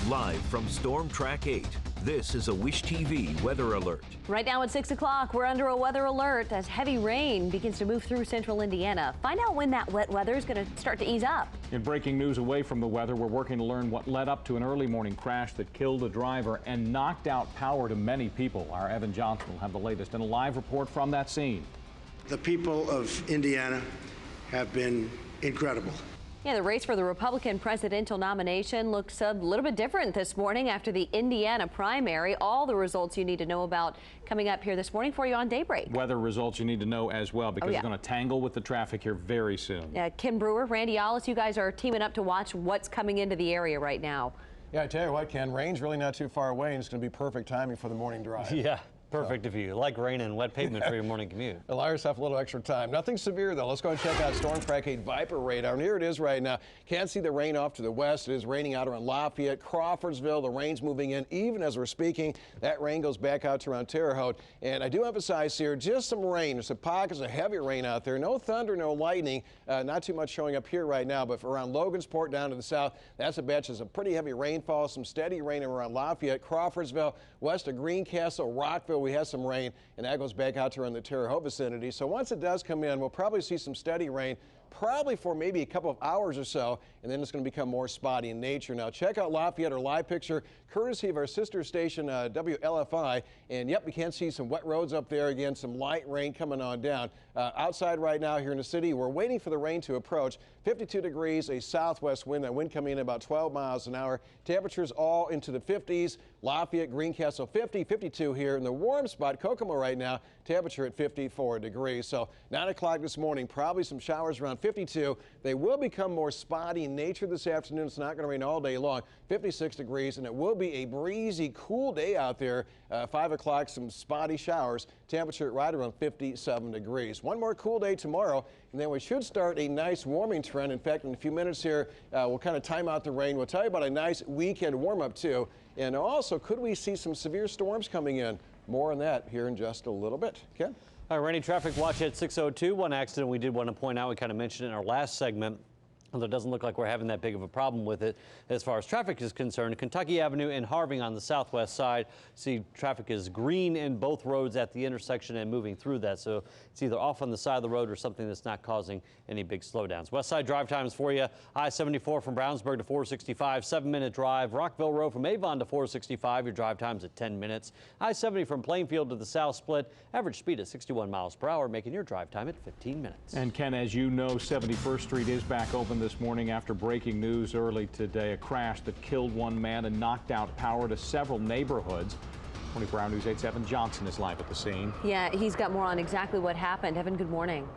Live from Storm Track 8, this is a Wish TV weather alert. Right now at 6 o'clock, we're under a weather alert as heavy rain begins to move through central Indiana. Find out when that wet weather is going to start to ease up. In breaking news away from the weather, we're working to learn what led up to an early morning crash that killed a driver and knocked out power to many people. Our Evan Johnson will have the latest in a live report from that scene. The people of Indiana have been incredible. Yeah, the race for the Republican presidential nomination looks a little bit different this morning after the Indiana primary. All the results you need to know about coming up here this morning for you on Daybreak. Weather results you need to know as well because it's going to tangle with the traffic here very soon. Ken Brewer, Randy Allis, you guys are teaming up to watch what's coming into the area right now. Yeah, I tell you what, Ken, rain's really not too far away, and it's going to be perfect timing for the morning drive. Yeah. Perfect if you like rain and wet pavement for your morning commute. Allow yourself a little extra time. Nothing severe, though. Let's go and check out Storm Track 8 Viper radar. And here it is right now. Can't see the rain off to the west. It is raining out around Lafayette, Crawfordsville. The rain's moving in even as we're speaking. That rain goes back out to around Terre Haute. And I do emphasize here, just some rain. There's some pockets of heavy rain out there. No thunder, no lightning. Not too much showing up here right now. But around Logansport down to the south, that's a batch of some pretty heavy rainfall. Some steady rain around Lafayette, Crawfordsville, west of Greencastle, Rockville. We have some rain, and that goes back out to around the Terre Haute vicinity. So once it does come in, we'll probably see some steady rain, probably for maybe a couple of hours or so, and then it's going to become more spotty in nature. Now check out Lafayette, our live picture, courtesy of our sister station WLFI, and yep, we can see some wet roads up there. Again, some light rain coming on down. Outside right now here in the city, we're waiting for the rain to approach. 52 degrees, a southwest wind, that wind coming in about 12 miles an hour. Temperatures all into the 50s. Lafayette, Greencastle 50, 52 here in the warm spot, Kokomo right now, temperature at 54 degrees. So 9 o'clock this morning, probably some showers around 52. They will become more spotty in nature this afternoon. It's not going to rain all day long. 56 degrees, and it will be a breezy, cool day out there. 5 o'clock, some spotty showers. Temperature right around 57 degrees. One more cool day tomorrow, and then we should start a nice warming trend. In fact, in a few minutes here, we'll kind of time out the rain. We'll tell you about a nice weekend warm-up, too. And also, could we see some severe storms coming in? More on that here in just a little bit. Ken? All right, Randy, traffic watch at 6:02. One accident we did want to point out, we kind of mentioned it in our last segment. Although it doesn't look like we're having that big of a problem with it as far as traffic is concerned. Kentucky Avenue and Harving on the southwest side. See, traffic is green in both roads at the intersection and moving through that. So it's either off on the side of the road or something that's not causing any big slowdowns. West side drive times for you. I-74 from Brownsburg to 465, 7-minute drive. Rockville Road from Avon to 465. Your drive time's at 10 minutes. I-70 from Plainfield to the south split. Average speed at 61 miles per hour, making your drive time at 15 minutes. And Ken, as you know, 71st Street is back open this morning after breaking news early today. A crash that killed one man and knocked out power to several neighborhoods. 24 Hour News 8's Evan Johnson is live at the scene. Yeah, he's got more on exactly what happened. Evan, good morning.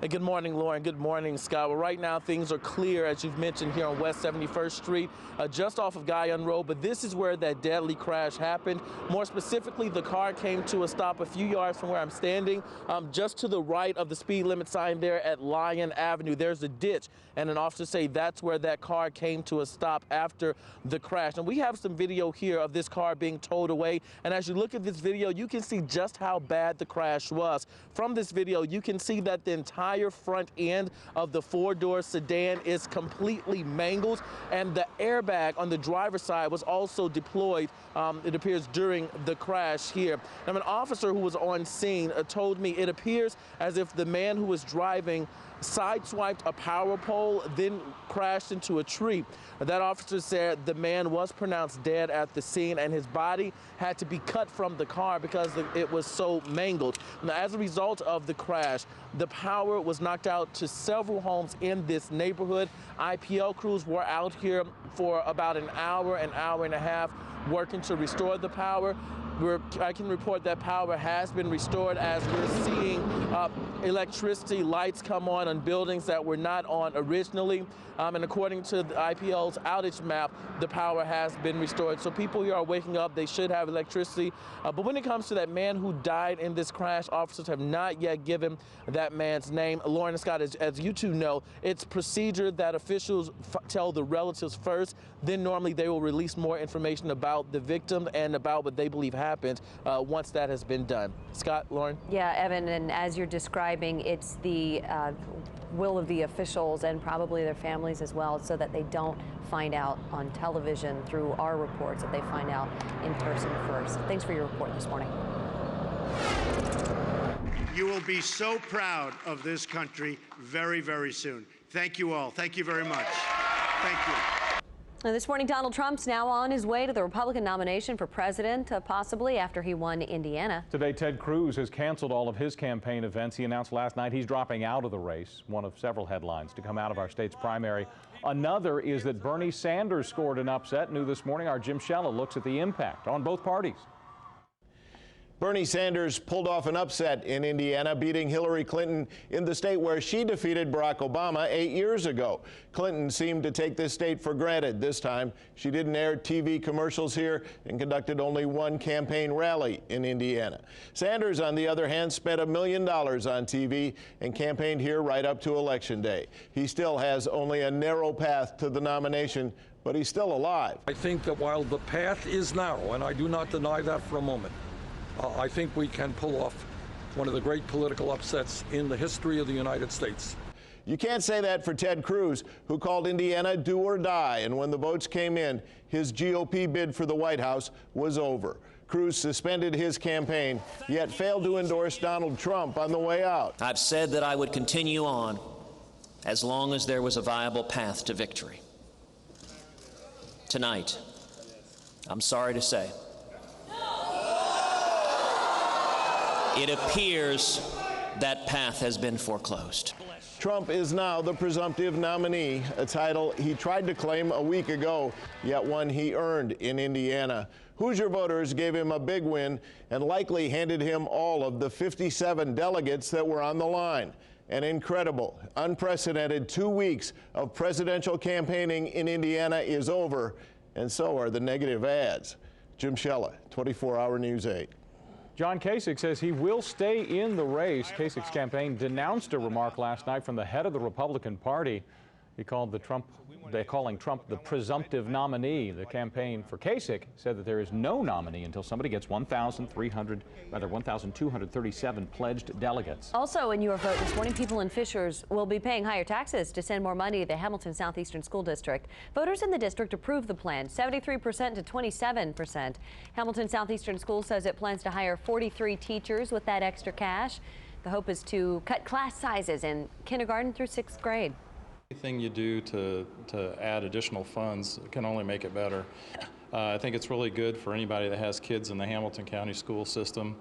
Good morning, Lauren. Good morning, Scott. Well, right now things are clear, as you've mentioned, here on West 71st Street, just off of Guyon Road. But this is where that deadly crash happened. More specifically, the car came to a stop a few yards from where I'm standing, just to the right of the speed limit sign there at Lyon Avenue. There's a ditch, and an officer say that's where that car came to a stop after the crash. And we have some video here of this car being towed away. And as you look at this video, you can see just how bad the crash was. From this video, you can see that the entire front end of the four-door sedan is completely mangled, and the airbag on the driver's side was also deployed, it appears, during the crash here. Now, an officer who was on scene told me it appears as if the man who was driving sideswiped a power pole, then crashed into a tree. That officer said the man was pronounced dead at the scene, and his body had to be cut from the car because it was so mangled. Now, as a result of the crash, the power was knocked out to several homes in this neighborhood. IPL crews were out here for about an hour and a half working to restore the power. I can report that power has been restored as we're seeing electricity lights come on buildings that were not on originally. And according to the IPL's outage map, the power has been restored. So people here are waking up. They should have electricity. But when it comes to that man who died in this crash, officers have not yet given that man's name. Lauren and Scott, as you two know, it's procedure that officials tell the relatives first. Then normally they will release more information about the victim and about what they believe happened. happened once that has been done. Scott, Lauren? Yeah, Evan, and as you're describing, it's the will of the officials and probably their families as well, so that they don't find out on television through our reports, that they find out in person first. Thanks for your report this morning. You will be so proud of this country very, very soon. Thank you all. Thank you very much. Thank you. Now, this morning, Donald Trump's now on his way to the Republican nomination for president, possibly after he won Indiana. Today, Ted Cruz has canceled all of his campaign events. He announced last night he's dropping out of the race, one of several headlines to come out of our state's primary. Another is that Bernie Sanders scored an upset. New this morning, our Jim Shella looks at the impact on both parties. Bernie Sanders pulled off an upset in Indiana, beating Hillary Clinton in the state where she defeated Barack Obama 8 years ago. Clinton seemed to take this state for granted this time. She didn't air TV commercials here and conducted only one campaign rally in Indiana. Sanders, on the other hand, spent $1 million on TV and campaigned here right up to Election Day. He still has only a narrow path to the nomination, but he's still alive. I think that while the path is narrow, and I do not deny that for a moment, I think we can pull off one of the great political upsets in the history of the United States. You can't say that for Ted Cruz, who called Indiana do or die, and when the votes came in, his GOP bid for the White House was over. Cruz suspended his campaign, yet failed to endorse Donald Trump on the way out. I've said that I would continue on as long as there was a viable path to victory. Tonight, I'm sorry to say, it appears that path has been foreclosed. Trump is now the presumptive nominee, a title he tried to claim a week ago, yet one he earned in Indiana. Hoosier voters gave him a big win and likely handed him all of the 57 delegates that were on the line. An incredible, unprecedented 2 weeks of presidential campaigning in Indiana is over, and so are the negative ads. Jim Shella, 24-Hour News 8. John Kasich says he will stay in the race. Kasich's campaign denounced a remark last night from the head of the Republican Party. He called they're calling Trump the presumptive nominee. The campaign for Kasich said that there is no nominee until somebody gets 1,237 pledged delegates. Also in your vote this morning, people in Fishers will be paying higher taxes to send more money to the Hamilton Southeastern School District. Voters in the district approved the plan, 73% to 27%. Hamilton Southeastern School says it plans to hire 43 teachers with that extra cash. The hope is to cut class sizes in kindergarten through 6th grade. Anything you do to add additional funds can only make it better. I think it's really good for anybody that has kids in the Hamilton County school system.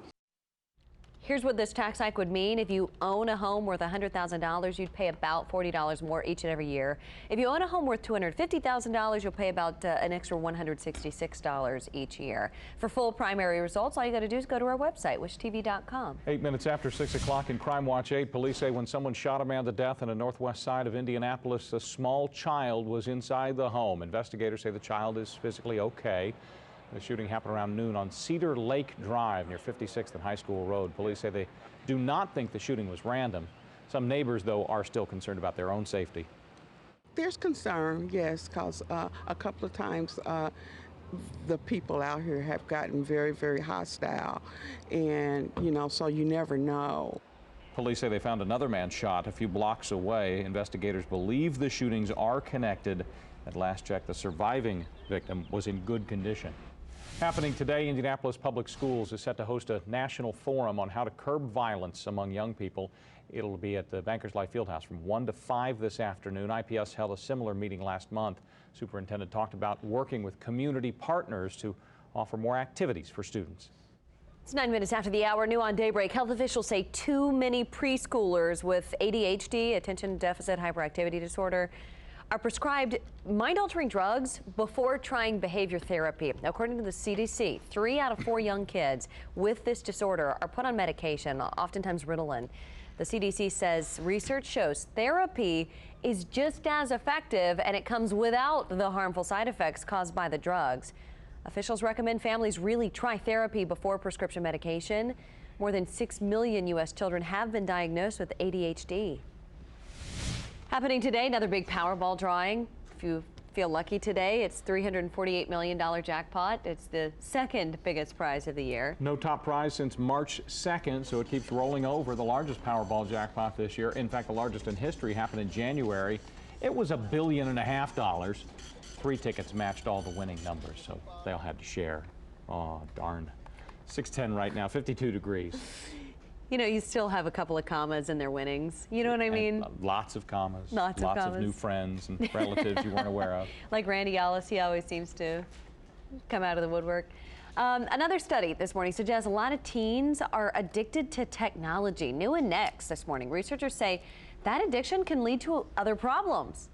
Here's what this tax hike would mean. If you own a home worth $100,000, you'd pay about $40 more each and every year. If you own a home worth $250,000, you'll pay about an extra $166 each year. For full primary results, all you got to do is go to our website, wishtv.com. 8 minutes after 6 o'clock in Crime Watch 8, police say when someone shot a man to death on the northwest side of Indianapolis, a small child was inside the home. Investigators say the child is physically okay. The shooting happened around noon on Cedar Lake Drive near 56th and High School Road. Police say they do not think the shooting was random. Some neighbors, though, are still concerned about their own safety. There's concern, yes, because a couple of times the people out here have gotten very, very hostile. And, you know, so you never know. Police say they found another man shot a few blocks away. Investigators believe the shootings are connected. At last check, the surviving victim was in good condition. Happening today, Indianapolis Public Schools is set to host a national forum on how to curb violence among young people. It'll be at the Bankers Life Fieldhouse from 1 to 5 this afternoon. IPS held a similar meeting last month. Superintendent talked about working with community partners to offer more activities for students. It's 9 minutes after the hour. New on Daybreak. Health officials say too many preschoolers with ADHD, attention deficit hyperactivity disorder, are prescribed mind-altering drugs before trying behavior therapy. According to the CDC, 3 out of 4 young kids with this disorder are put on medication, oftentimes Ritalin. The CDC says research shows therapy is just as effective, and it comes without the harmful side effects caused by the drugs. Officials recommend families really try therapy before prescription medication. More than 6 million U.S. children have been diagnosed with ADHD. Happening today, another big Powerball drawing. If you feel lucky today. It's $348 million jackpot. It's the second biggest prize of the year. No top prize since March 2nd, so it keeps rolling over. The largest Powerball jackpot this year, in fact, the largest in history, happened in January. It was $1.5 billion. 3 tickets matched all the winning numbers, so they all had to share. Oh, darn. 6:10 right now, 52 degrees. You know, you still have a couple of commas in their winnings. You know what I mean? Lots of commas. Lots of commas. Of new friends and relatives you weren't aware of. Like Randy Ellis, he always seems to come out of the woodwork. Another study this morning suggests a lot of teens are addicted to technology. New and next this morning, researchers say that addiction can lead to other problems.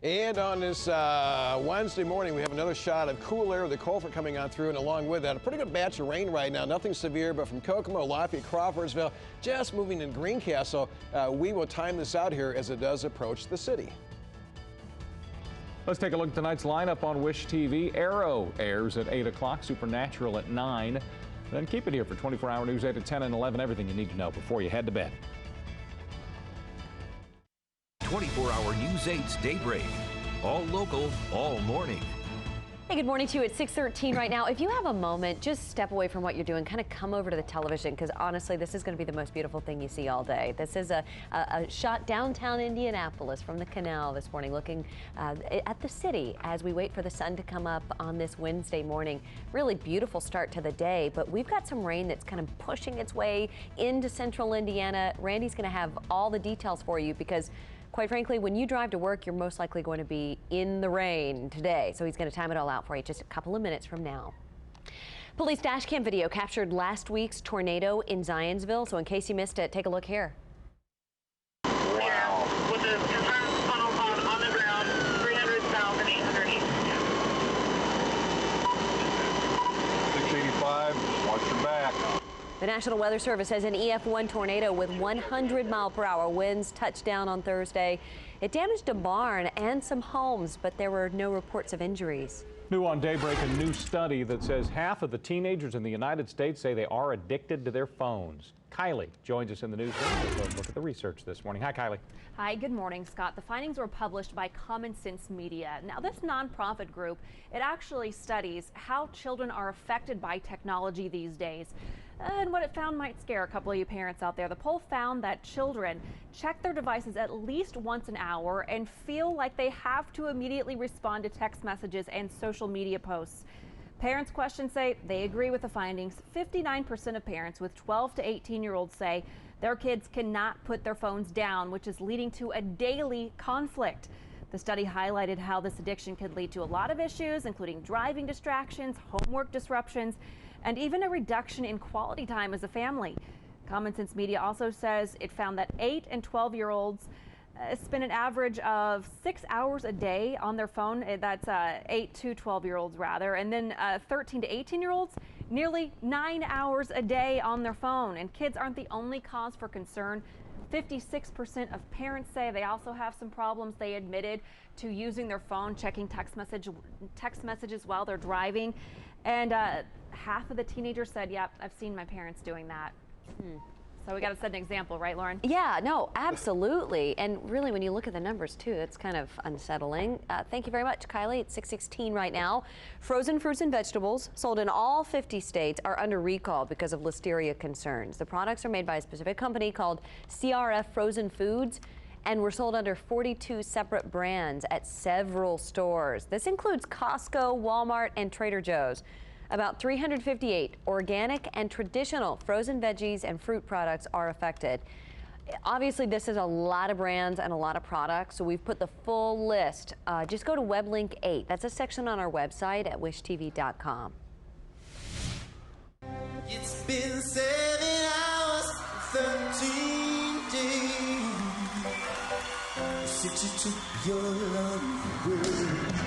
And on this Wednesday morning, we have another shot of cool air with the cold front coming on through, and along with that, a pretty good batch of rain right now. Nothing severe, but from Kokomo, Lafayette, Crawfordsville, just moving in Greencastle. We will time this out here as it does approach the city. Let's take a look at tonight's lineup on Wish TV. Arrow airs at 8 o'clock, Supernatural at 9. Then keep it here for 24-hour news 8 at 10 and 11. Everything you need to know before you head to bed. 24-hour News 8's Daybreak. All local, all morning. Hey, good morning to you at 6:13 right now. If you have a moment, just step away from what you're doing, kind of come over to the television, because honestly, this is going to be the most beautiful thing you see all day. This is a shot downtown Indianapolis from the canal this morning, looking at the city as we wait for the sun to come up on this Wednesday morning. Really beautiful start to the day, but we've got some rain that's kind of pushing its way into central Indiana. Randy's going to have all the details for you, because quite frankly, when you drive to work, you're most likely going to be in the rain today. So he's going to time it all out for you just a couple of minutes from now. Police dash cam video captured last week's tornado in Zionsville. So in case you missed it, take a look here. Wow. With the tunnels on the ground, 300,880. 685, watch your back. The National Weather Service says an EF1 tornado with 100-mile-per-hour winds touched down on Thursday. It damaged a barn and some homes, but there were no reports of injuries. New on Daybreak, a new study that says half of the teenagers in the United States say they are addicted to their phones. Kylie joins us in the newsroom with a look at the research this morning. Hi, Kylie. Hi, good morning, Scott. The findings were published by Common Sense Media. Now, this nonprofit group, it actually studies how children are affected by technology these days. And what it found might scare a couple of you parents out there. The poll found that children check their devices at least once an hour and feel like they have to immediately respond to text messages and social media posts. Parents questioned say they agree with the findings. 59% of parents with 12 to 18-year-olds say their kids cannot put their phones down, which is leading to a daily conflict. The study highlighted how this addiction could lead to a lot of issues, including driving distractions, homework disruptions, and even a reduction in quality time as a family. Common Sense Media also says it found that 8 and 12-year-olds spend an average of 6 hours a day on their phone. That's 8 to 12-year-olds rather. And then 13 to 18-year-olds, nearly 9 hours a day on their phone. And kids aren't the only cause for concern. 56% of parents say they also have some problems. They admitted to using their phone, checking text messages while they're driving. And half of the teenagers said, yep, I've seen my parents doing that. So we got to set an example, right, Lauren? Yeah, no, absolutely. And really, when you look at the numbers, too, it's kind of unsettling. Thank you very much, Kylie. It's 6:16 right now. Frozen fruits and vegetables sold in all 50 states are under recall because of listeria concerns. The products are made by a specific company called CRF Frozen Foods and were sold under 42 separate brands at several stores. This includes Costco, Walmart, and Trader Joe's. About 358 organic and traditional frozen veggies and fruit products are affected. Obviously, this is a lot of brands and a lot of products, so we've put the full list. Just go to Weblink 8. That's a section on our website at wishtv.com. It's been 7 hours, 13 days since you took your love away.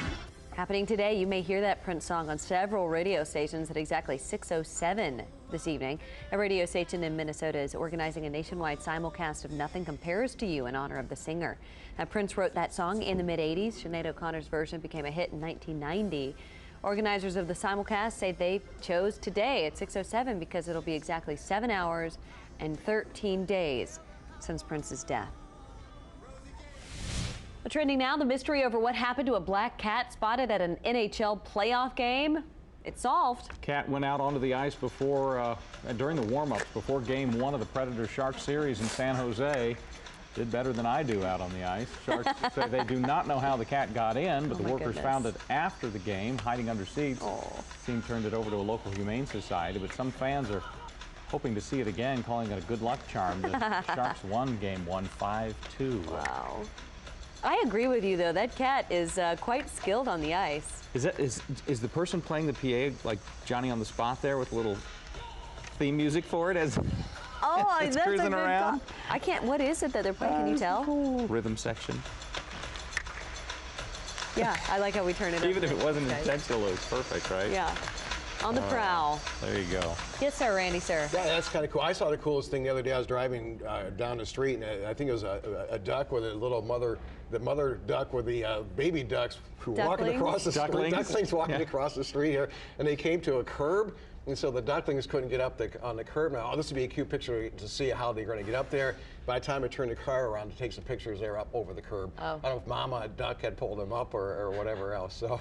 Happening today, you may hear that Prince song on several radio stations at exactly 6:07 this evening. A radio station in Minnesota is organizing a nationwide simulcast of Nothing Compares to You in honor of the singer. Now, Prince wrote that song in the mid-'80s. Sinead O'Connor's version became a hit in 1990. Organizers of the simulcast say they chose today at 6:07 because it'll be exactly 7 hours and 13 days since Prince's death. Trending now, the mystery over what happened to a black cat spotted at an NHL playoff game. It's solved. Cat went out onto the ice before, during the warm-ups before Game 1 of the Predator-Shark series in San Jose. Did better than I do out on the ice. Sharks say they do not know how the cat got in, but the workers found it after the game, hiding under seats. The team turned it over to a local humane society, but some fans are hoping to see it again, calling it a good luck charm. The Sharks won Game 1 5-2. Wow. I agree with you, though. That cat is quite skilled on the ice. Is the person playing the PA like Johnny on the Spot there with a little theme music for it as it's that's cruising a good around? I can't. What is it that they're playing? Can you tell? Rhythm section. Yeah, I like how we turn it. Even if it wasn't intentional, it was perfect, right? Yeah. On the prowl. There you go. Yes, sir, Randy, sir. Yeah, that's kind of cool. I saw the coolest thing the other day. I was driving down the street, and I think it was a duck with a little mother duck with the baby ducks walking across the street. Ducklings walking across the street here, and they came to a curb. And so the ducklings couldn't get up on the curb. Now, this would be a cute picture to see how they're going to get up there. By the time I turned the car around to take some pictures, they were up over the curb. I don't know if Mama Duck had pulled them up or whatever else. So,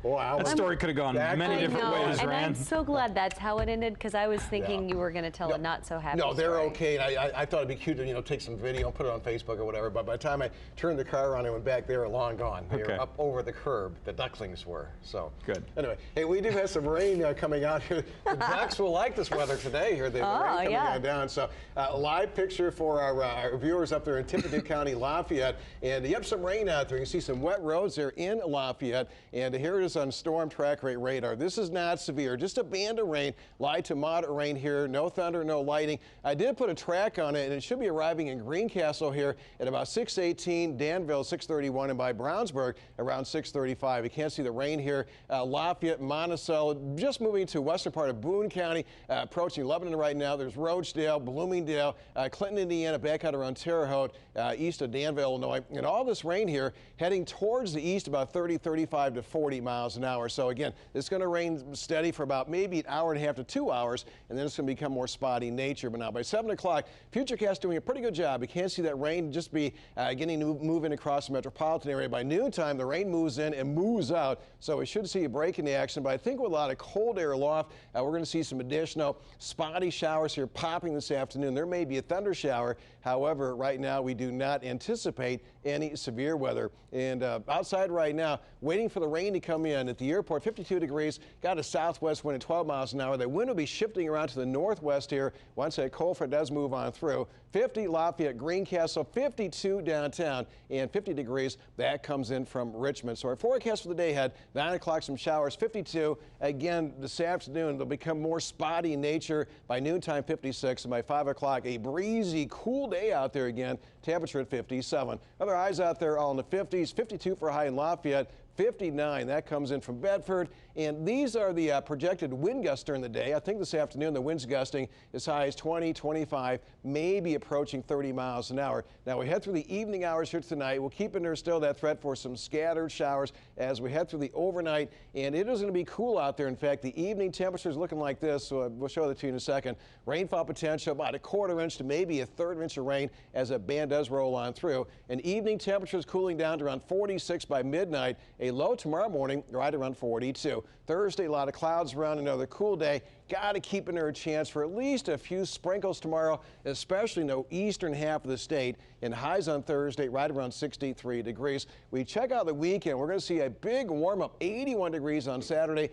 wow. That story could have gone many different ways, and Rand. I'm so glad that's how it ended, because I was thinking you were going to tell a not so happy No, they're story. okay. I thought it'd be cute to take some video and put it on Facebook or whatever. But by the time I turned the car around and went back, they were long gone. They were up over the curb. The ducklings were. So good. Anyway, hey, we do have some rain coming out here. The ducks will like this weather today. Here, the rain coming on down. So a live picture for our viewers up there in Tippecanoe County, Lafayette, and you have some rain out there. You can see some wet roads there in Lafayette, and here it is on Storm Track Rate radar. This is not severe, just a band of rain, light to moderate rain here. No thunder, no lightning. I did put a track on it, and it should be arriving in Greencastle here at about 6:18, Danville 6:31, and by Brownsburg around 6:35. You can't see the rain here. Lafayette, Monticello, just moving to western part of Boone County, approaching Lebanon right now. There's Roachdale, Bloomingdale, Clinton, Indiana, back out around Terre Haute, east of Danville, Illinois. And all this rain here heading towards the east about 30, 35 to 40 miles an hour. So again, it's going to rain steady for about maybe an hour and a half to 2 hours, and then it's going to become more spotty in nature. But now by 7 o'clock, Futurecast doing a pretty good job. You can't see that rain just be getting to move in across the metropolitan area. By noontime, the rain moves in and moves out, so we should see a break in the action. But I think with a lot of cold air aloft, we're going to see some additional spotty showers here popping this afternoon. There may be a thunder shower. However, right now we do not anticipate any severe weather. And outside right now, waiting for the rain to come in at the airport, 52 degrees, got a southwest wind at 12 miles an hour. The wind will be shifting around to the northwest here once that cold front does move on through. 50 Lafayette, Greencastle, 52 downtown, and 50 degrees. That comes in from Richmond. So our forecast for the day ahead, 9 o'clock, some showers, 52. Again, this afternoon, they'll become more spotty in nature. By noontime, 56, and by 5 o'clock, a breezy, cool day out there again, temperature at 57. Other highs out there all in the 50s, 52 for a high in Lafayette, 59, that comes in from Bedford. And these are the projected wind gusts during the day. I think this afternoon the winds gusting as high as 20, 25, maybe approaching 30 miles an hour. Now we head through the evening hours here tonight. We'll keep in there still that threat for some scattered showers as we head through the overnight. And it is going to be cool out there. In fact, the evening temperature is looking like this. So we'll show that to you in a second. Rainfall potential about a 1/4 inch to maybe a 1/3 inch of rain as a band does roll on through. And evening temperatures cooling down to around 46 by midnight. A low tomorrow morning right around 42. Thursday, a lot of clouds around, another cool day. Got to keep in there a chance for at least a few sprinkles tomorrow, especially in the eastern half of the state. And highs on Thursday right around 63 degrees. We check out the weekend. We're going to see a big warm up, 81 degrees on Saturday.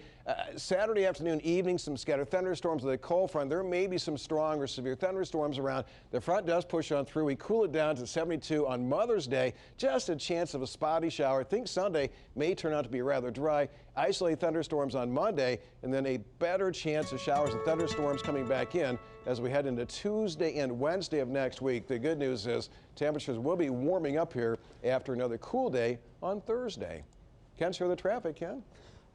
Saturday afternoon, evening, some scattered thunderstorms with a cold front. There may be some strong or severe thunderstorms around. The front does push on through. We cool it down to 72 on Mother's Day. Just a chance of a spotty shower. I think Sunday may turn out to be rather dry. Isolated thunderstorms on Monday, and then a better chance of showers and thunderstorms coming back in as we head into Tuesday and Wednesday of next week. The good news is temperatures will be warming up here after another cool day on Thursday. Ken, share the traffic, Ken.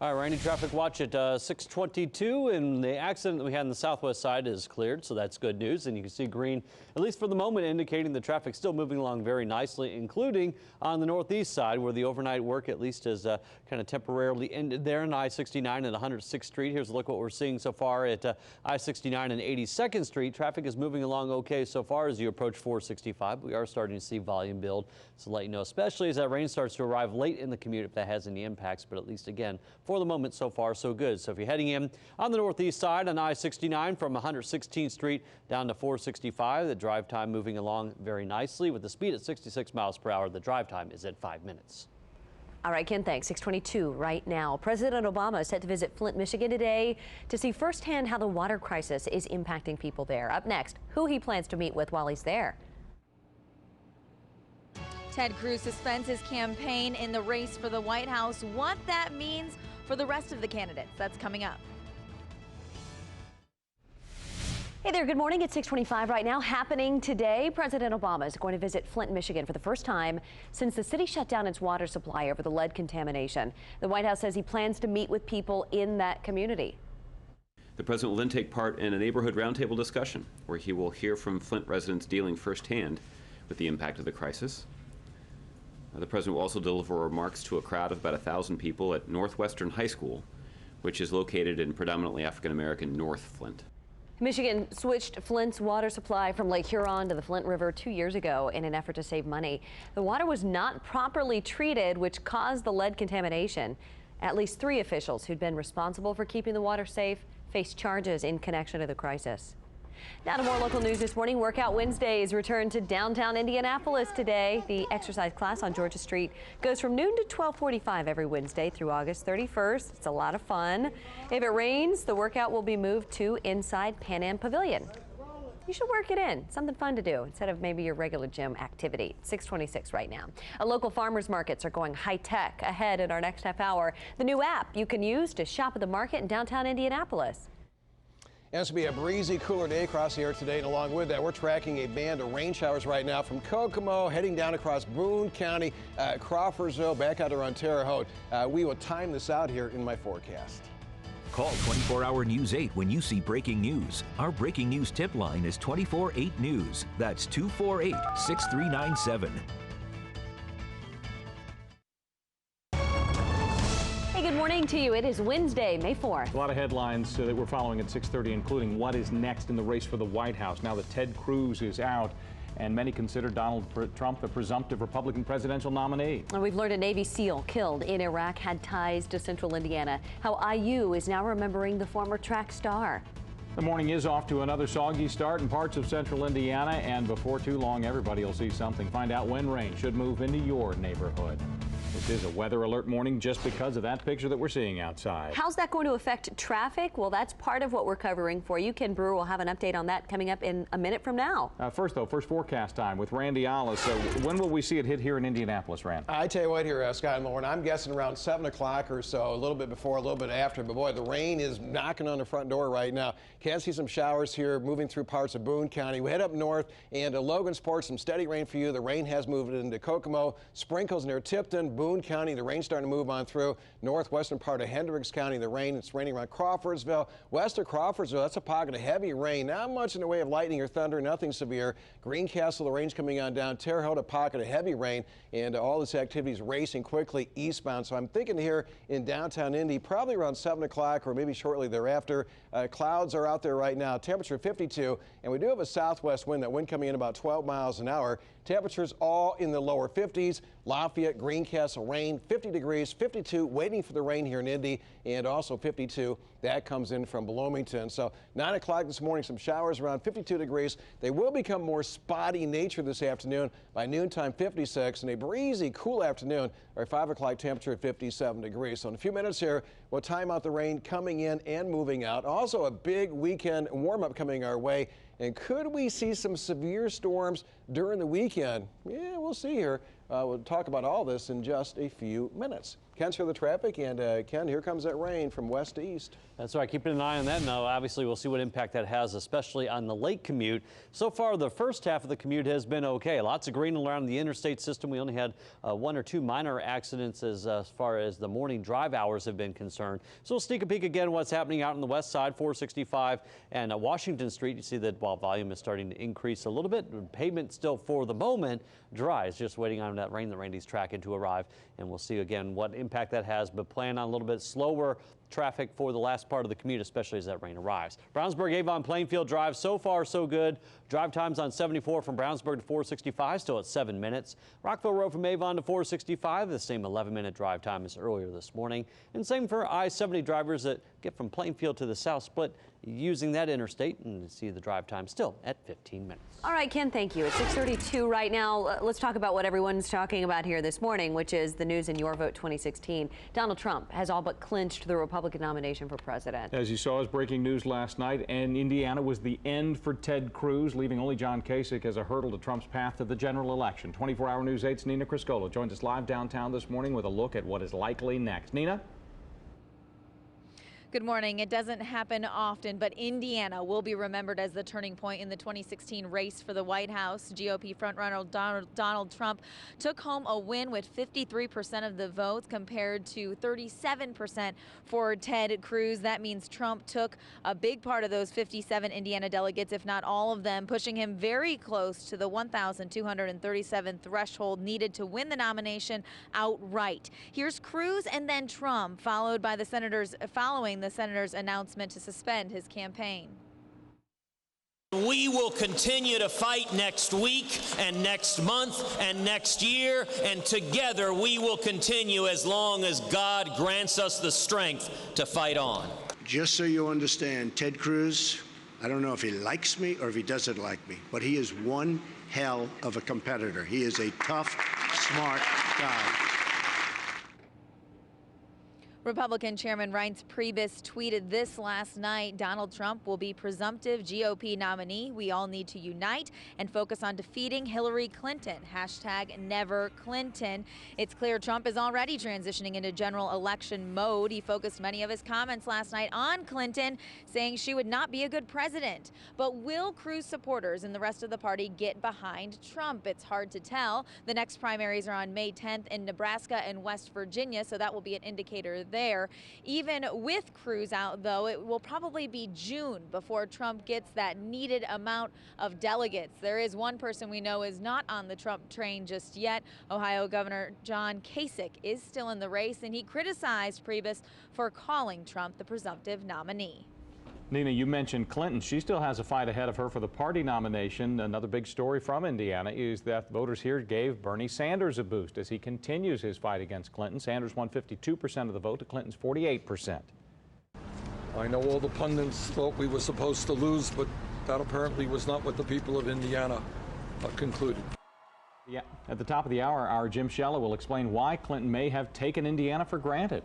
All right, rainy traffic watch at 6:22, and the accident that we had on the southwest side is cleared, so that's good news. And you can see green, at least for the moment, indicating the traffic still moving along very nicely, including on the northeast side, where the overnight work at least has kind of temporarily ended there on I-69 and 106th Street. Here's a look at what we're seeing so far at I-69 and 82nd Street. Traffic is moving along okay so far as you approach 465. We are starting to see volume build, so let you know, especially as that rain starts to arrive late in the commute if that has any impacts. But at least, again, for the moment, so far, so good. So if you're heading in on the northeast side on I-69 from 116th Street down to 465, the drive time moving along very nicely with the speed at 66 miles per hour. The drive time is at 5 minutes. All right, Ken, thanks. 6:22 right now. President Obama is set to visit Flint, Michigan today to see firsthand how the water crisis is impacting people there. Up next, who he plans to meet with while he's there. Ted Cruz suspends his campaign in the race for the White House. What that means for the rest of the candidates, that's coming up. Hey there, good morning. It's 6:25 right now. Happening today, President Obama is going to visit Flint, Michigan for the first time since the city shut down its water supply over the lead contamination. The White House says he plans to meet with people in that community. The president will then take part in a neighborhood roundtable discussion where he will hear from Flint residents dealing firsthand with the impact of the crisis. The president will also deliver remarks to a crowd of about 1,000 people at Northwestern High School, which is located in predominantly African-American North Flint. Michigan switched Flint's water supply from Lake Huron to the Flint River 2 years ago in an effort to save money. The water was not properly treated, which caused the lead contamination. At least 3 officials who'd been responsible for keeping the water safe faced charges in connection to the crisis. Now to more local news this morning. Workout Wednesdays return to downtown Indianapolis today. The exercise class on Georgia Street goes from noon to 12:45 every Wednesday through August 31st. It's a lot of fun. If it rains, the workout will be moved to inside Pan Am Pavilion. You should work it in. Something fun to do instead of maybe your regular gym activity. 6:26 right now. Local farmers markets are going high tech ahead in our next half hour. The new app you can use to shop at the market in downtown Indianapolis. It's going to be a breezy, cooler day across the air today, and along with that, we're tracking a band of rain showers right now from Kokomo, heading down across Boone County, Crawfordsville, back out around Terre Haute. We will time this out here in my forecast. Call 24-Hour News 8 when you see breaking news. Our breaking news tip line is 24-8 News. That's 248-6397. Good morning to you. It is Wednesday, May 4th. A lot of headlines that we're following at 6:30, including what is next in the race for the White House now that Ted Cruz is out, and many consider Donald Trump the presumptive Republican presidential nominee. We've learned a Navy SEAL killed in Iraq had ties to Central Indiana. How IU is now remembering the former track star. The morning is off to another soggy start in parts of Central Indiana, and before too long, everybody will see something. Find out when rain should move into your neighborhood. This is a weather alert morning just because of that picture that we're seeing outside. How's that going to affect traffic? Well, that's part of what we're covering for you. Ken Brewer will have an update on that coming up in a minute from now. First forecast time with Randy Allis. So when will we see it hit here in Indianapolis, Rand? I tell you what here, Scott and Lauren, I'm guessing around 7 o'clock or so, a little bit before, a little bit after. But boy, the rain is knocking on the front door right now. Can see some showers here moving through parts of Boone County. We head up north and Logansport, some steady rain for you. The rain has moved into Kokomo, sprinkles near Tipton, Boone County. The rain's starting to move on through northwestern part of Hendricks County. It's raining around Crawfordsville. West of Crawfordsville, that's a pocket of heavy rain. Not much in the way of lightning or thunder, nothing severe. Greencastle, the rain's coming on down. Terre Haute, a pocket of heavy rain, and all this activity is racing quickly eastbound. So I'm thinking here in downtown Indy, probably around 7 o'clock or maybe shortly thereafter. Clouds are out there right now. Temperature 52, and we do have a southwest wind. That wind coming in about 12 miles an hour. Temperatures all in the lower 50s. Lafayette, Greencastle, rain, 50 degrees, 52, waiting for the rain here in Indy, and also 52. That comes in from Bloomington. So 9 o'clock this morning, some showers around 52 degrees. They will become more spotty in nature this afternoon. By noontime, 56, and a breezy, cool afternoon. Our 5 o'clock temperature at 57 degrees. So in a few minutes here, we'll time out the rain coming in and moving out. Also a big weekend warm-up coming our way. And could we see some severe storms during the weekend? Yeah, we'll see here. We'll talk about all this in just a few minutes. Ken's here the traffic, and Ken, here comes that rain from west to east. That's right. Keeping an eye on that. Now, obviously, we'll see what impact that has, especially on the lake commute. So far, the first half of the commute has been okay. Lots of green around the interstate system. We only had 1 or 2 minor accidents as far as the morning drive hours have been concerned. So we'll sneak a peek again what's happening out on the west side, 465 and Washington Street. You see that while volume is starting to increase a little bit, pavement still for the moment dry. It's just waiting on that rain that Randy's tracking to arrive. And we'll see again what impact that has, but plan on a little bit slower traffic for the last part of the commute, especially as that rain arrives. Brownsburg Avon Plainfield Drive, so far so good. Drive times on 74 from Brownsburg to 465, still at 7 minutes. Rockville Road from Avon to 465, the same 11-minute drive time as earlier this morning. And same for I-70 drivers that get from Plainfield to the South Split using that interstate, and see the drive time still at 15 minutes. All right, Ken, thank you. It's 6:32 right now. Let's talk about what everyone's talking about here this morning, which is the news in Your Vote 2016. Donald Trump has all but clinched the Republican nomination for president. As you saw, as breaking news last night, and Indiana was the end for Ted Cruz, leaving only John Kasich as a hurdle to Trump's path to the general election. 24-hour News 8's Nina Criscola joins us live downtown this morning with a look at what is likely next. Nina? Good morning. It doesn't happen often, but Indiana will be remembered as the turning point in the 2016 race for the White House. GOP frontrunner Donald Trump took home a win with 53% of the votes compared to 37% for Ted Cruz. That means Trump took a big part of those 57 Indiana delegates, if not all of them, pushing him very close to the 1,237 threshold needed to win the nomination outright. Here's Cruz and then Trump, following the senator's announcement to suspend his campaign. We will continue to fight next week and next month and next year, and together we will continue as long as God grants us the strength to fight on. Just so you understand, Ted Cruz, I don't know if he likes me or if he doesn't like me, but he is one hell of a competitor. He is a tough, smart guy. Republican Chairman Reince Priebus tweeted this last night. Donald Trump will be presumptive GOP nominee. We all need to unite and focus on defeating Hillary Clinton. #NeverClinton. It's clear Trump is already transitioning into general election mode. He focused many of his comments last night on Clinton, saying she would not be a good president. But will Cruz supporters and the rest of the party get behind Trump? It's hard to tell. The next primaries are on May 10th in Nebraska and West Virginia, so that will be an indicator there. Even with Cruz out, though, it will probably be June before Trump gets that needed amount of delegates. There is one person we know is not on the Trump train just yet. Ohio Governor John Kasich is still in the race, and he criticized Priebus for calling Trump the presumptive nominee. Nina, you mentioned Clinton. She still has a fight ahead of her for the party nomination. Another big story from Indiana is that voters here gave Bernie Sanders a boost as he continues his fight against Clinton. Sanders won 52% of the vote to Clinton's 48%. I know all the pundits thought we were supposed to lose, but that apparently was not what the people of Indiana concluded. Yeah, at the top of the hour, our Jim Shella will explain why Clinton may have taken Indiana for granted.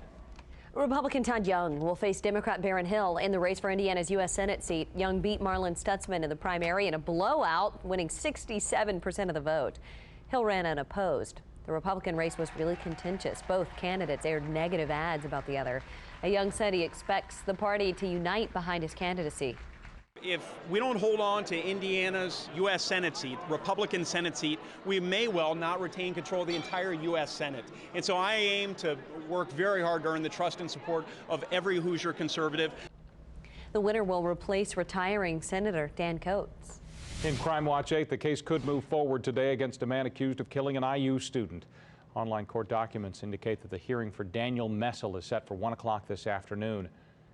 Republican Todd Young will face Democrat Barron Hill in the race for Indiana's U.S. Senate seat. Young beat Marlin Stutzman in the primary in a blowout, winning 67% of the vote. Hill ran unopposed. The Republican race was really contentious. Both candidates aired negative ads about the other. Young said he expects the party to unite behind his candidacy. If we don't hold on to Indiana's U.S. Senate seat, Republican Senate seat, we may well not retain control of the entire U.S. Senate. And so I aim to work very hard to earn the trust and support of every Hoosier conservative. The winner will replace retiring Senator Dan Coates. In Crime Watch 8, the case could move forward today against a man accused of killing an IU student. Online court documents indicate that the hearing for Daniel Messel is set for 1 o'clock this afternoon.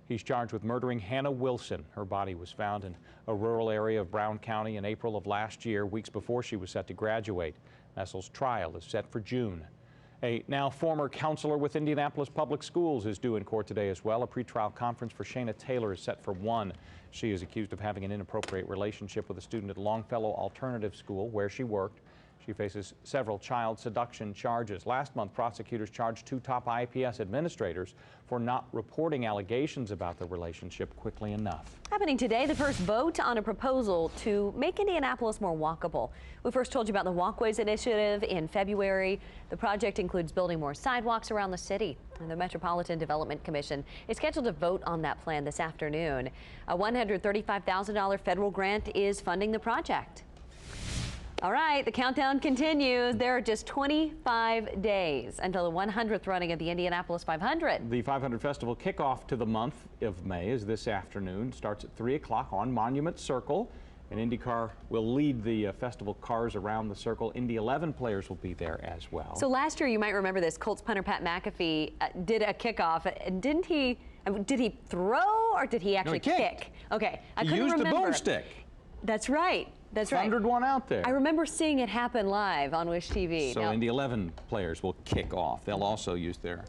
He's charged with murdering Hannah Wilson. Her body was found in a rural area of Brown County in April of last year, weeks before she was set to graduate. Messel's trial is set for June. A now former counselor with Indianapolis Public Schools is due in court today as well. A pretrial conference for Shayna Taylor is set for 1. She is accused of having an inappropriate relationship with a student at Longfellow Alternative School, where she worked. She faces several child seduction charges. Last month, prosecutors charged 2 top IPS administrators for not reporting allegations about the relationship quickly enough. Happening today, the first vote on a proposal to make Indianapolis more walkable. We first told you about the Walkways Initiative in February. The project includes building more sidewalks around the city. And the Metropolitan Development Commission is scheduled to vote on that plan this afternoon. A $135,000 federal grant is funding the project. All right, the countdown continues. There are just 25 days until the 100th running of the Indianapolis 500. The 500 Festival kickoff to the month of May is this afternoon. Starts at 3 o'clock on Monument Circle. An IndyCar will lead the festival cars around the circle. Indy 11 players will be there as well. So last year, you might remember this, Colts punter Pat McAfee did a kickoff. Didn't he, did he throw or did he actually kick? Okay, I couldn't remember. He used the boomstick. That's right. That's right. Thundered one out there. I remember seeing it happen live on Wish TV. So Indy 11 players will kick off. They'll also use their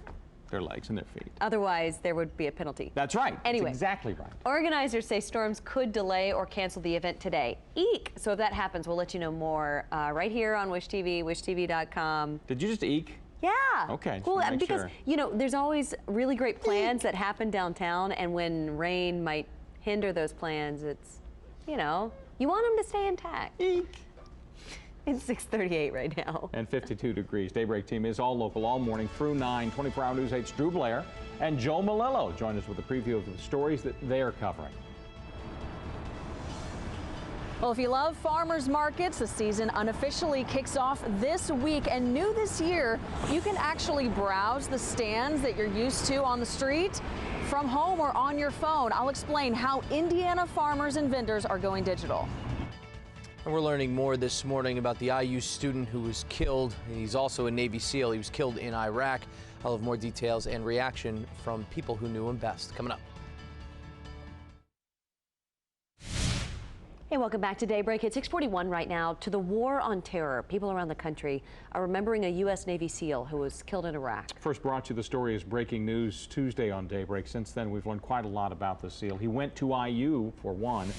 legs and their feet. Otherwise, there would be a penalty. That's right. Anyway, that's exactly right. Organizers say storms could delay or cancel the event today. Eek! So if that happens, we'll let you know more right here on Wish TV, wishtv.com. Did you just eek? Yeah. Okay. Well, because you know, there's always really great plans that happen downtown, and when rain might hinder those plans, it's, you know, you want them to stay intact. Eek. It's 6:38 right now. And 52 degrees. Daybreak team is all local all morning through 9. 24-hour News 8's Drew Blair and Joe Malillo join us with a preview of the stories that they're covering. Well, if you love farmers markets, the season unofficially kicks off this week, and new this year, you can actually browse the stands that you're used to on the street from home or on your phone. I'll explain how Indiana farmers and vendors are going digital. And we're learning more this morning about the IU student who was killed. He's also a Navy SEAL. He was killed in Iraq. I'll have more details and reaction from people who knew him best coming up. Hey, welcome back to Daybreak. It's 6:41 right now. To the war on terror, people around the country are remembering a U.S. Navy SEAL who was killed in Iraq. First brought you the story as breaking news Tuesday on Daybreak. Since then, we've learned quite a lot about the SEAL. He went to IU for one.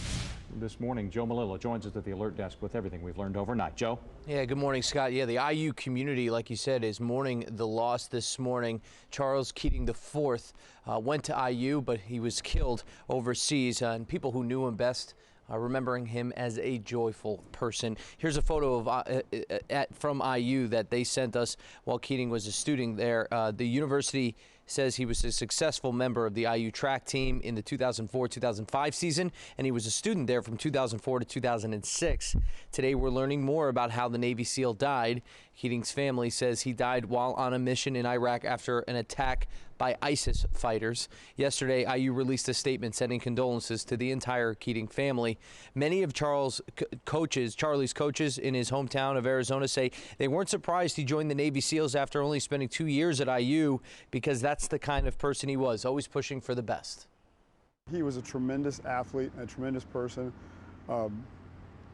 This morning, Joe Malillo joins us at the alert desk with everything we've learned overnight. Joe? Yeah, good morning, Scott. Yeah, the IU community, like you said, is mourning the loss this morning. Charles Keating IV went to IU, but he was killed overseas, and people who knew him best remembering him as a joyful person. Here's a photo of from IU that they sent us while Keating was a student there. The university says he was a successful member of the IU track team in the 2004-2005 season, and he was a student there from 2004 to 2006. Today, we're learning more about how the Navy SEAL died. Keating's family says he died while on a mission in Iraq after an attack by ISIS fighters. Yesterday, IU released a statement sending condolences to the entire Keating family. Many of Charlie's coaches in his hometown of Arizona say they weren't surprised he joined the Navy SEALs after only spending 2 years at IU, because that's the kind of person he was, always pushing for the best. He was a tremendous athlete, a tremendous person,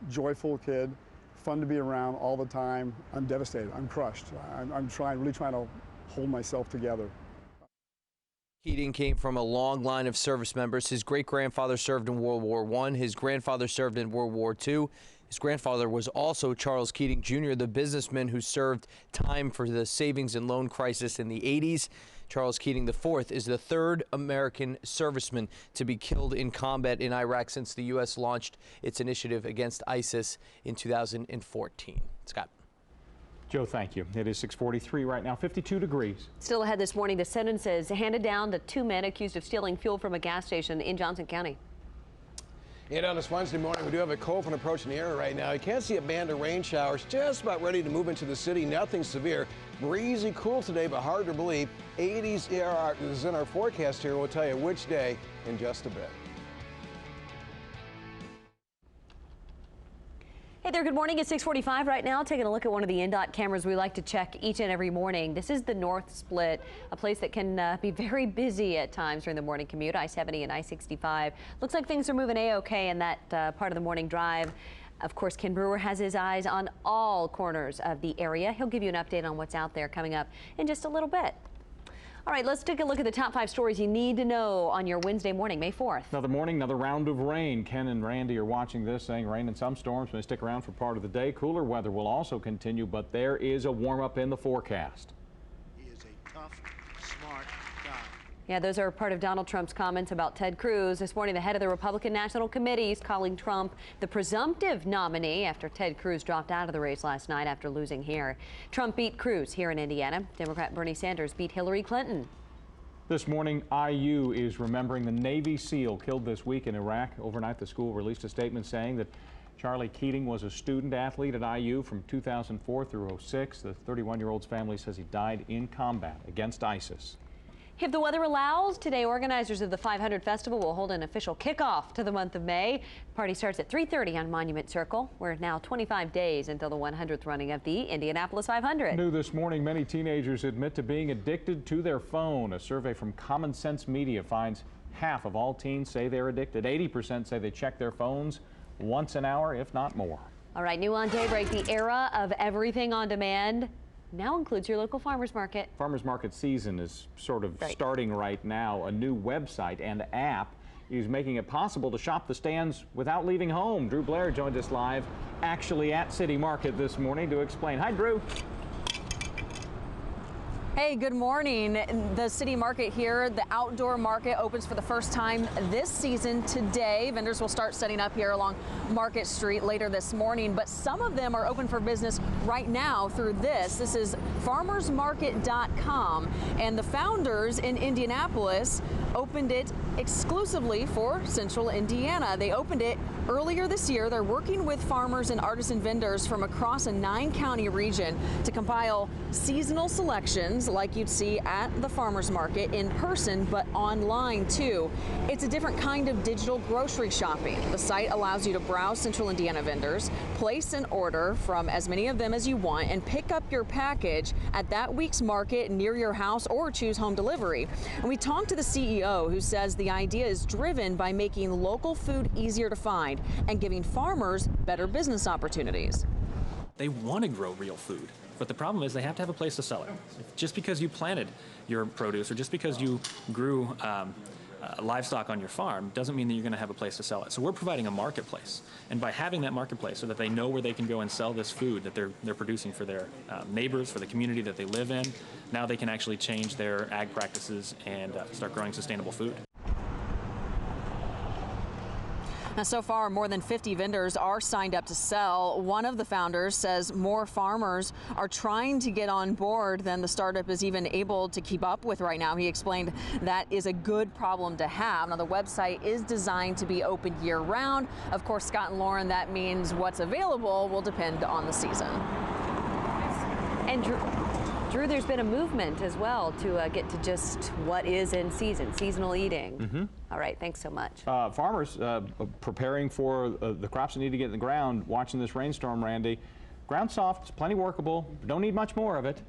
joyful kid, fun to be around all the time. I'm devastated. I'm crushed. I'm really trying to hold myself together. Keating came from a long line of service members. His great-grandfather served in World War I. His grandfather served in World War II. His grandfather was also Charles Keating Jr., the businessman who served time for the savings and loan crisis in the 80s. Charles Keating IV is the third American serviceman to be killed in combat in Iraq since the U.S. launched its initiative against ISIS in 2014. Scott. Joe, thank you. It is 6:43 right now, 52 degrees. Still ahead this morning, the sentences handed down to 2 men accused of stealing fuel from a gas station in Johnson County. And on this Wednesday morning, we do have a cold front approaching the area right now. You can't see a band of rain showers, just about ready to move into the city. Nothing severe. Breezy, cool today, but hard to believe. 80s is in our forecast here. We'll tell you which day in just a bit. Hey there, good morning. It's 6:45 right now. Taking a look at one of the NDOT cameras we like to check each and every morning. This is the North Split, a place that can be very busy at times during the morning commute. I-70 and I-65. Looks like things are moving A-OK in that part of the morning drive. Of course, Ken Brewer has his eyes on all corners of the area. He'll give you an update on what's out there coming up in just a little bit. All right, let's take a look at the top 5 stories you need to know on your Wednesday morning, May 4th. Another morning, another round of rain. Ken and Randy are watching this, saying rain and some storms may stick around for part of the day. Cooler weather will also continue, but there is a warm-up in the forecast. He is a tough, smart guy. Yeah, those are part of Donald Trump's comments about Ted Cruz. This morning, the head of the Republican National Committee is calling Trump the presumptive nominee after Ted Cruz dropped out of the race last night after losing here. Trump beat Cruz here in Indiana. Democrat Bernie Sanders beat Hillary Clinton. This morning, IU is remembering the Navy SEAL killed this week in Iraq. Overnight, the school released a statement saying that Charlie Keating was a student athlete at IU from 2004 through 06. The 31-year-old's family says he died in combat against ISIS. If the weather allows, today organizers of the 500 Festival will hold an official kickoff to the month of May. The party starts at 3:30 on Monument Circle. We're now 25 days until the 100th running of the Indianapolis 500. New this morning, many teenagers admit to being addicted to their phone. A survey from Common Sense Media finds half of all teens say they're addicted. 80% say they check their phones once an hour, if not more. All right, new on Daybreak, the era of everything on demand now includes your local farmers market. Farmers market season is sort of starting right now. A new website and app is making it possible to shop the stands without leaving home. Drew Blair joined us live, actually at City Market this morning, to explain. Hi, Drew. Hey, good morning. The City Market here, the outdoor market, opens for the first time this season today. Vendors will start setting up here along Market Street later this morning, but some of them are open for business right now through this. This is farmersmarket.com, and the founders in Indianapolis opened it exclusively for Central Indiana. They opened it earlier this year. They're working with farmers and artisan vendors from across a 9-county region to compile seasonal selections like you'd see at the farmers market in person, but online too. It's a different kind of digital grocery shopping. The site allows you to browse Central Indiana vendors, place an order from as many of them as you want, and pick up your package at that week's market near your house or choose home delivery. And we talked to the CEO, who says the idea is driven by making local food easier to find and giving farmers better business opportunities. They want to grow real food, but the problem is they have to have a place to sell it. Just because you planted your produce or just because you grew livestock on your farm doesn't mean that you're going to have a place to sell it. So we're providing a marketplace, and by having that marketplace so that they know where they can go and sell this food that they're producing for their neighbors, for the community that they live in, now they can actually change their ag practices and start growing sustainable food. Now, so far, more than 50 vendors are signed up to sell. One of the founders says more farmers are trying to get on board than the startup is even able to keep up with right now. He explained that is a good problem to have. Now, the website is designed to be open year-round. Of course, Scott and Lauren, that means what's available will depend on the season. And Drew, there's been a movement as well to get to just what is in season, seasonal eating. Mm-hmm. All right, thanks so much. Farmers preparing for the crops that need to get in the ground, watching this rainstorm, Randy. Ground soft, it's plenty workable, don't need much more of it.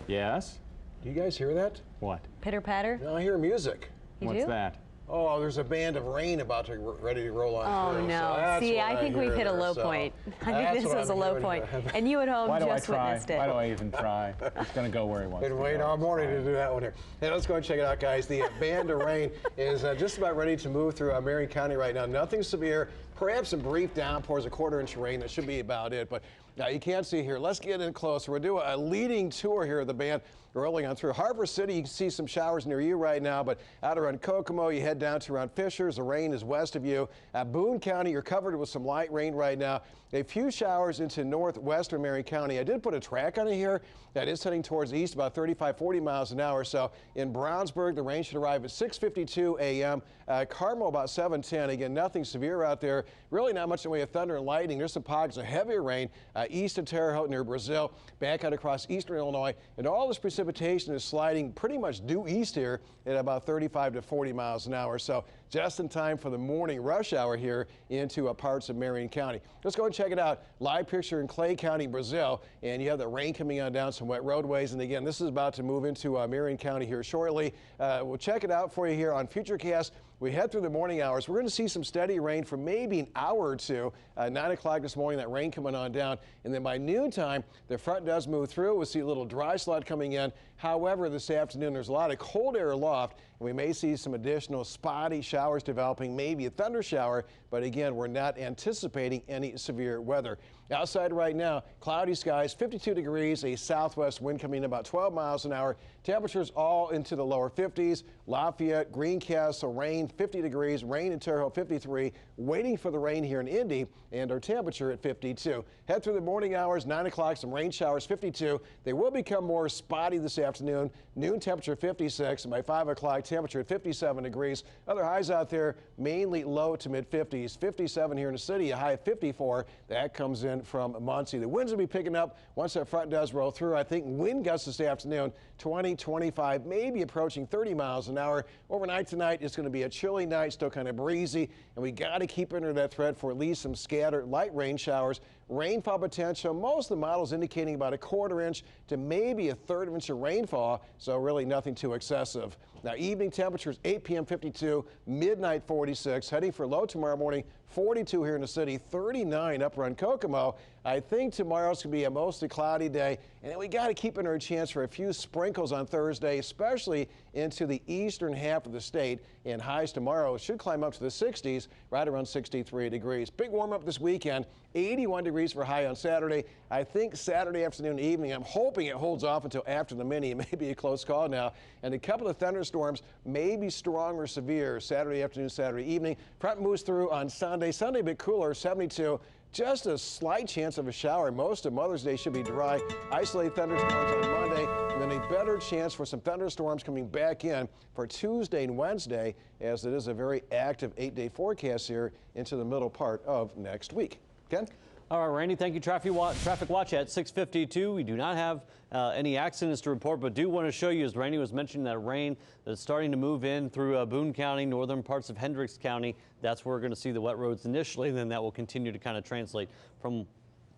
Yes? Do you guys hear that? What? Pitter patter? No, I hear music. What's that? Oh, there's a band of rain about to ready to roll on through. No. So see, I think we've hit a low point. I think this was a low point. And you at home just witnessed it. Why do I even try? It's going to go where he wants Been waiting all morning to do that one here. Hey, let's go and check it out, guys. The band of rain is just about ready to move through Marion County right now. Nothing severe. Perhaps some brief downpours, a quarter-inch rain. That should be about it. But you can't see here. Let's get in closer. We'll do a leading tour here of the band rolling on through Harbor City. You can see some showers near you right now, but out around Kokomo, you head down to around Fishers. The rain is west of you. Boone County, you're covered with some light rain right now. A few showers into northwestern Marion County. I did put a track on it here that is heading towards east about 35, 40 miles an hour. So in Brownsburg, the rain should arrive at 6:52 a.m. Carmel about 7:10. Again, nothing severe out there. Really not much in the way of thunder and lightning. There's some pockets of heavier rain east of Terre Haute near Brazil, back out across eastern Illinois, and all this precipitation is sliding pretty much due east here at about 35 to 40 miles an hour. So just in time for the morning rush hour here into parts of Marion County. Let's go and check it out. Live picture in Clay County, Brazil, and you have the rain coming on down some wet roadways. And again, this is about to move into Marion County here shortly. We'll check it out for you here on Futurecast We head through the morning hours. We're going to see some steady rain for maybe an hour or two. 9 o'clock this morning, that rain coming on down. And then by noontime, the front does move through. We'll see a little dry slot coming in. However, this afternoon, there's a lot of cold air aloft, and we may see some additional spotty showers developing, maybe a thunder shower. But again, we're not anticipating any severe weather. Outside right now, cloudy skies, 52 degrees, a southwest wind coming in about 12 miles an hour. Temperatures all into the lower 50s. Lafayette, Greencastle, rain, 50 degrees. Rain in Terre Haute, 53. Waiting for the rain here in Indy, and our temperature at 52. Head through the morning hours, 9 o'clock, some rain showers, 52. They will become more spotty this afternoon. Noon temperature 56, and by 5 o'clock, temperature at 57 degrees. Other highs out there, mainly low to mid 50s. 57 here in the city, a high of 54. That comes in from Muncie. The winds will be picking up once that front does roll through. I think wind gusts this afternoon, 20, 25, maybe approaching 30 miles an hour. Overnight tonight, it's going to be a chilly night, still kind of breezy, and we got to keep under that threat for at least some scattered light rain showers. Rainfall potential, most of the models indicating about a 1/4 inch to maybe a 1/3 inch of rainfall, so really nothing too excessive. Now, evening temperatures 8 p.m. 52, midnight 46, heading for low tomorrow morning 42 here in the city, 39 up around Kokomo. I think tomorrow's going to be a mostly cloudy day, and then we got to keep in our chance for a few sprinkles on Thursday, especially into the eastern half of the state. And highs tomorrow should climb up to the 60s, right around 63 degrees. Big warm up this weekend, 81 degrees for high on Saturday. I think Saturday afternoon, evening, I'm hoping it holds off until after the mini. It may be a close call now. And a couple of thunderstorms may be strong or severe Saturday afternoon, Saturday evening. Front moves through on Sunday. Sunday a bit cooler, 72. Just a slight chance of a shower. Most of Mother's Day should be dry. Isolated thunderstorms on Monday, and then a better chance for some thunderstorms coming back in for Tuesday and Wednesday, as it is a very active 8-day forecast here into the middle part of next week. Ken? All right, Randy, thank you. Traffic watch at 6:52. We do not have any accidents to report, but do want to show you, as Randy was mentioning, that rain that's starting to move in through Boone County, northern parts of Hendricks County. That's where we're going to see the wet roads initially, and then that will continue to kind of translate from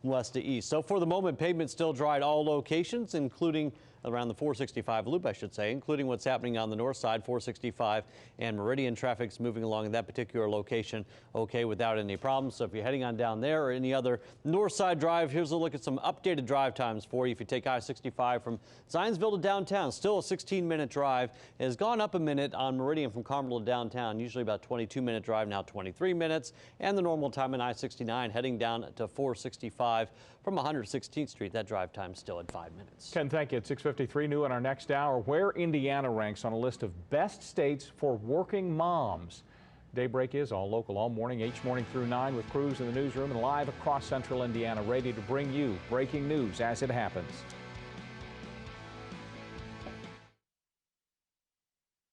west to east. So for the moment, pavement still dry at all locations, including around the 465 loop, I should say, including what's happening on the north side, 465 and Meridian. Traffic's moving along in that particular location okay without any problems. So if you're heading on down there or any other north side drive, here's a look at some updated drive times for you. If you take I-65 from Zionsville to downtown, still a 16-minute drive. It has gone up a minute on Meridian from Carmel to downtown, usually about 22-minute drive, now 23 minutes. And the normal time in I-69 heading down to 465 from 116th Street. That drive time still at 5 minutes. Ken, thank you. At 6:53 new in our next hour, where Indiana ranks on a list of best states for working moms. Daybreak is all local all morning, each morning through 9, with crews in the newsroom and live across central Indiana, ready to bring you breaking news as it happens.